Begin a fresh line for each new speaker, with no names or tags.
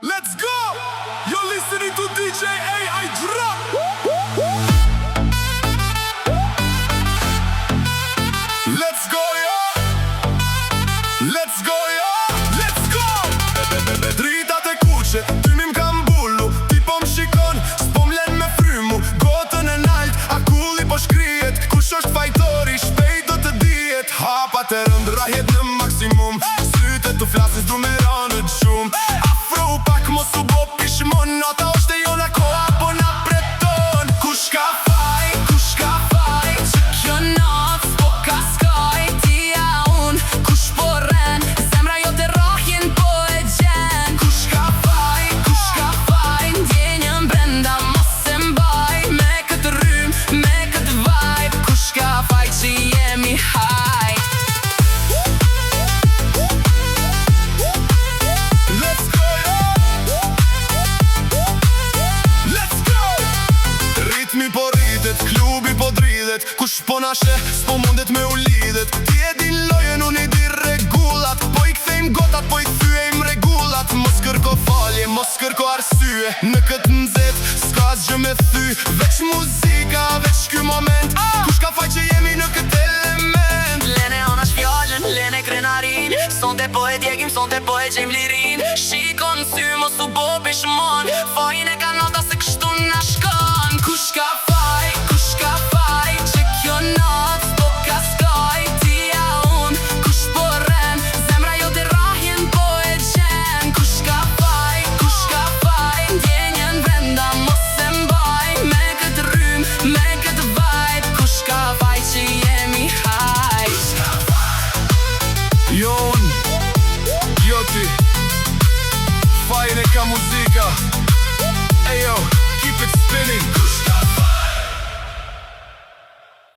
Let's go! You're listening to DJ AI Drop! Let's go, yo! Let's go, yo! Let's go! Dritat e kuqe, ty mi m'kam bullu. Ti po m'shikon, s'po m'len me frymu. Gotën e nalt, akulli po shkrijet. Kush është fajtori, shpejt do të dijet. Hapat e rëndrahet në maksimum. Syte t'u flasin s'du me ranë gjumë. Afro u pak mos u bo pishmon. Nata është e jona koha po na preton. Kush ka faj, që kjo natë s'po ka skaj. Ti a unë, kush po ren, zemra jo të rahjen po e gjen. Kush ka faj, ndjenjën brenda mos e mbaj. Me këtë rrym, me këtë vibe. Kush ka faj që jemi high. Po rritet, klubi po dridhet. Kush po na sheh, s'po mundet me u lidhet. Ti e din lojen, unë i di regullat. Po i kthejm gotat, po i thyejm regullat. Mos kërko falje, mos kërko arsye. Në këtë nxet, s'ka asgjë me thy. Veç muzika, veç ky moment. Kush ka faj që jemi në këtë element.
Lene ona shfjallën, lene krenarin. Sonte po e djegim, sonte po e gjejm lirin. Shikon sy, mos u bo pishmon. Fajin e ka nota se kështu na shkon. Kush ka faj, që kjo natë s'po ka skaj. Ti a unë, kush po ren, zemra jo të rahjen po e gjen. Kush ka faj, ndjenjën brenda mos e mbaj. Me këtë rrym, me këtë vibe. Kush ka faj që jemi high.
Jo unë, jo ti. Fajin e ka muzika. Ejo